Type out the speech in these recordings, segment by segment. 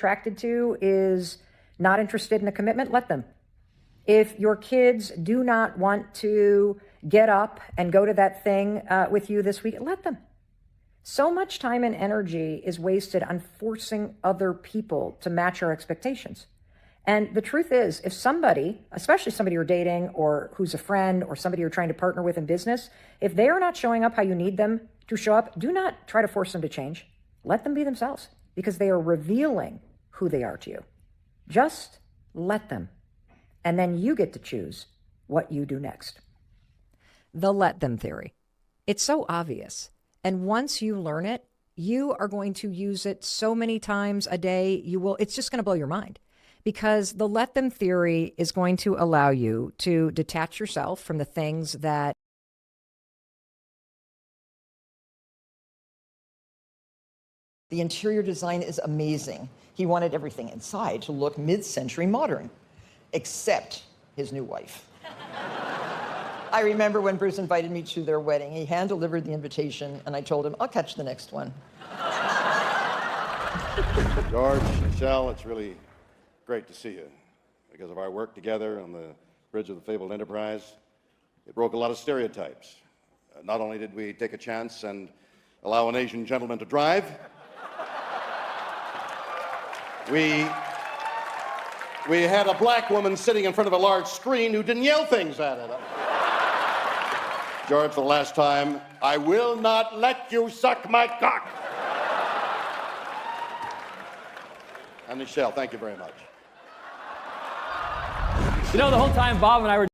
attracted to is not interested in a commitment, let them. If your kids do not want to get up and go to that thing with you this week, let them. So much time and energy is wasted on forcing other people to match our expectations. And the truth is, if somebody, especially somebody you're dating or who's a friend or somebody you're trying to partner with in business, if they are not showing up how you need them to show up, do not try to force them to change. Let them be themselves because they are revealing who they are to you. Just let them. And then you get to choose what you do next. The let them theory. It's so obvious. And once you learn it, you are going to use it so many times a day, it's just going to blow your mind. Because the let them theory is going to allow you to detach yourself from the things that the interior design is amazing. He wanted everything inside to look mid-century modern, except his new wife. I remember when Bruce invited me to their wedding, he hand-delivered the invitation, and I told him, I'll catch the next one. George, Michelle, it's really great to see you. Because of our work together on the Bridge of the Fabled Enterprise, it broke a lot of stereotypes. Not only did we take a chance and allow an Asian gentleman to drive, we had a black woman sitting in front of a large screen who didn't yell things at it. George, for the last time, I will not let you suck my cock. And Michelle, thank you very much. You know, the whole time Bob and I were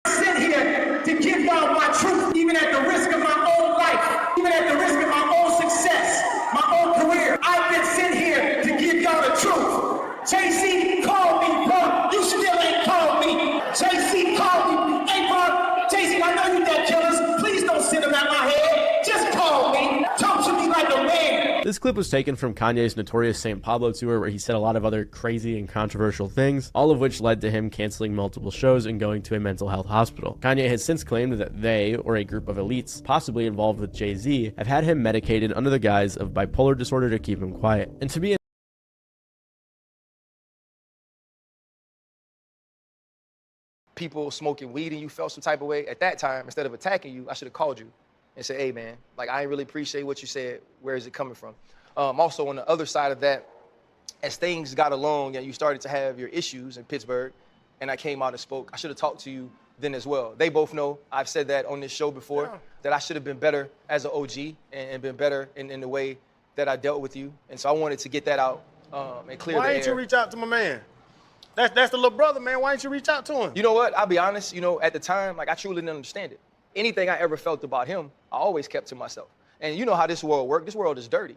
sit here to give y'all my truth, even at the risk of my own life, even at the risk of my own success, my own career. I've been sent here to give y'all the truth. JC called me, bro. You still ain't called me. JC called me. Hey, bro, JC, I know you got killers. Please don't send them at my head. Just call me. Talk to me like a man. This clip was taken from Kanye's notorious St. Pablo tour, where he said a lot of other crazy and controversial things, all of which led to him canceling multiple shows and going to a mental health hospital. Kanye has since claimed that they, or a group of elites, possibly involved with Jay-Z, have had him medicated under the guise of bipolar disorder to keep him quiet. And to be people smoking weed and you felt some type of way, at that time, instead of attacking you, I should have called you and said, hey man, like I ain't really appreciate what you said. Where is it coming from? Also on the other side of that, as things got along and you started to have your issues in Pittsburgh and I came out and spoke, I should have talked to you then as well. They both know, I've said that on this show before, that I should have been better as an OG and been better in the way that I dealt with you. And so I wanted to get that out and clear the air. Why didn't you reach out to my man? That's the little brother, man. Why didn't you reach out to him? You know what? I'll be honest. You know, at the time, like I truly didn't understand it. Anything I ever felt about him, I always kept to myself. And you know how this world works. This world is dirty.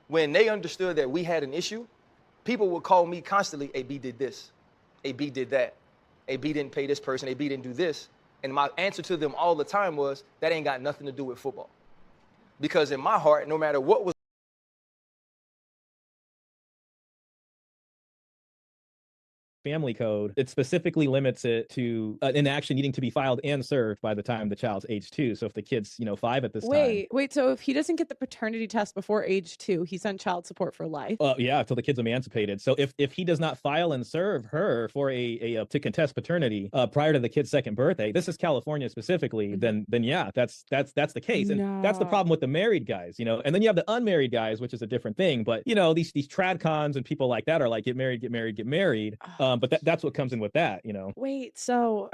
When they understood that we had an issue, people would call me constantly, A B did this, A B did that, A B didn't pay this person, A B didn't do this. And my answer to them all the time was, that ain't got nothing to do with football. Because in my heart, no matter what was family code, it specifically limits it to an action needing to be filed and served by the time the child's age 2. So if the kid's, 5 at this time. Wait, so if he doesn't get the paternity test before age 2, he's on child support for life? Yeah, until the kid's emancipated. So if he does not file and serve her for to contest paternity prior to the kid's 2nd birthday, this is California specifically, then yeah, that's the case. And that's the problem with the married guys, and then you have the unmarried guys, which is a different thing. But these tradcons and people like that are like, get married. But that's what comes in with that, Wait, so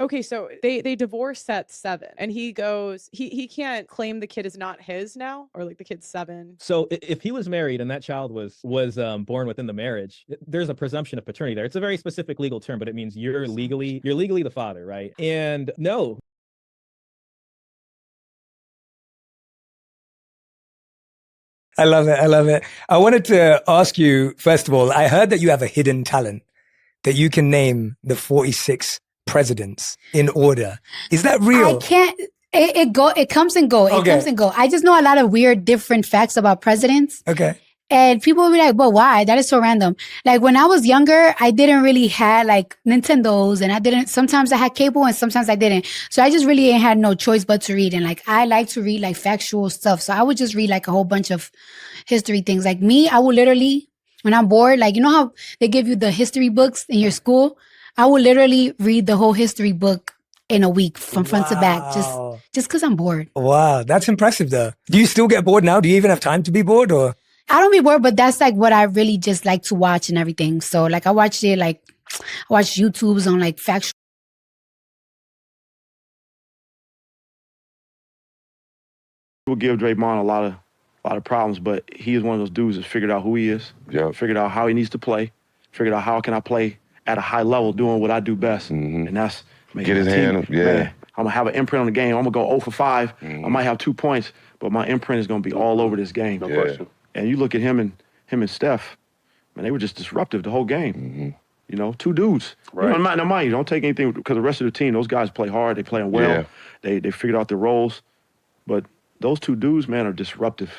they divorced at 7 and he goes, he can't claim the kid is not his now, or like the kid's 7. So if he was married and that child was born within the marriage, there's a presumption of paternity there. It's a very specific legal term, but it means you're legally the father, right? And no. I love it. I wanted to ask you, first of all, I heard that you have a hidden talent, that you can name the 46 presidents in order. Is that real? I can't. It comes and go. It Okay. comes and go. I just know a lot of weird, different facts about presidents. Okay. And people will be like, but why? That is so random. Like when I was younger, I didn't really have like Nintendos and sometimes I had cable and sometimes I didn't. So I just really ain't had no choice but to read. And like, I like to read like factual stuff. So I would just read like a whole bunch of history things. Like me, I would literally, when I'm bored, like, you know how they give you the history books in your school? I would literally read the whole history book in a week from front to back, just because I'm bored. Wow, that's impressive though. Do you still get bored now? Do you even have time to be bored or? I don't be bored, but that's like what I really just like to watch and everything. So like I watched YouTubes on like factual. People give Draymond a lot of problems, but he is one of those dudes that figured out who he is, figured out how he needs to play, figured out how can I play at a high level doing what I do best. And that's making Get his hand, Man, I'm gonna have an imprint on the game. I'm gonna go 0 for 5. I might have 2 points, but my imprint is gonna be all over this game. No question. And you look at him and Steph, man, they were just disruptive the whole game. You know, 2 dudes. Right. You know, now mind you, don't take anything because the rest of the team, those guys play hard, they playing well, they figured out their roles, but those 2 dudes, man, are disruptive.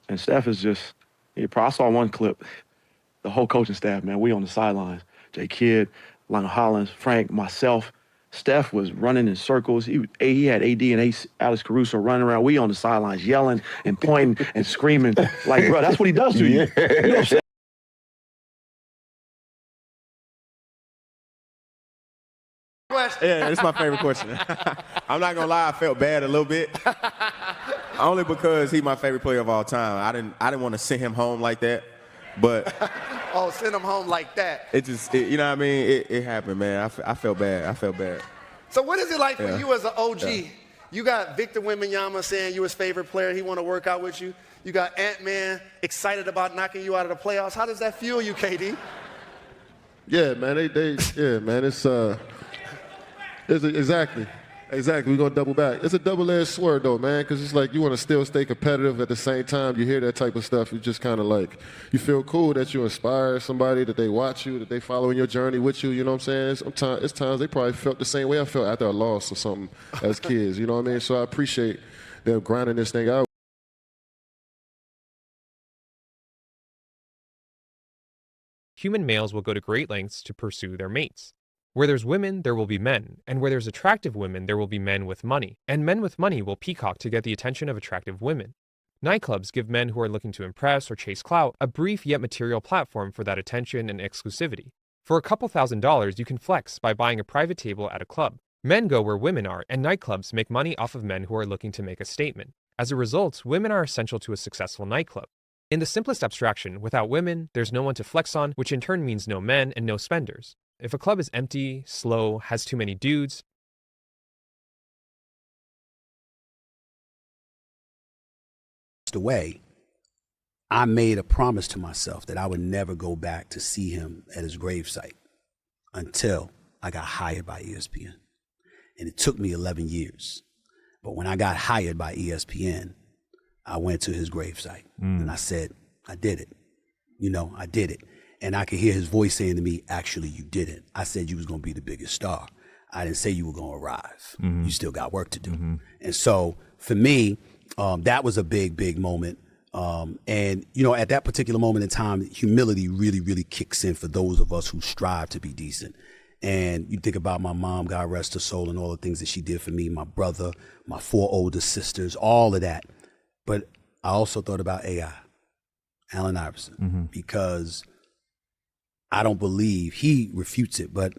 And Steph is just, I saw one clip, the whole coaching staff, man, we on the sidelines. Jay Kidd, Lionel Hollins, Frank, myself. Steph was running in circles. He had AD and Alex Caruso running around. We on the sidelines yelling and pointing and screaming. Like, bro, that's what he does to you. You know, Yeah, it's my favorite question. I'm not gonna lie, I felt bad a little bit. Only because he's my favorite player of all time. I didn't want to send him home like that, but Oh, send him home like that. you know what I mean? It happened, man. I felt bad. So what is it like for Yeah. you as an OG? Yeah. You got Victor Wembanyama saying you're his favorite player. He want to work out with you. You got Ant-Man excited about knocking you out of the playoffs. How does that fuel you, KD? Yeah, man. Yeah, man. It's exactly. We're gonna double back. It's a double-edged sword, though, man, because it's like you want to still stay competitive at the same time. You hear that type of stuff, you just kind of like you feel cool that you inspire somebody, that they watch you, that they following your journey with you. You know what I'm saying? It's times they probably felt the same way I felt after a loss or something as kids. You know what I mean? So I appreciate them grinding this thing out. Human males will go to great lengths to pursue their mates. Where there's women, there will be men, and where there's attractive women, there will be men with money, and men with money will peacock to get the attention of attractive women. Nightclubs give men who are looking to impress or chase clout a brief yet material platform for that attention and exclusivity. For a couple $1,000s, you can flex by buying a private table at a club. Men go where women are, and nightclubs make money off of men who are looking to make a statement. As a result, women are essential to a successful nightclub. In the simplest abstraction, without women, there's no one to flex on, which in turn means no men and no spenders. If a club is empty, slow, has too many dudes, away, I made a promise to myself that I would never go back to see him at his gravesite until I got hired by ESPN. And it took me 11 years. But when I got hired by ESPN, I went to his gravesite and I said, I did it. You know, I did it. And I could hear his voice saying to me, actually, you didn't. I said you was going to be the biggest star. I didn't say you were going to arrive. You still got work to do. And so for me, that was a big, big moment. And, you know, at that particular moment in time, humility really, really kicks in for those of us who strive to be decent. And you think about my mom, God rest her soul, and all the things that she did for me, my brother, my 4 older sisters, all of that. But I also thought about AI, Allen Iverson, because I don't believe, he refutes it, but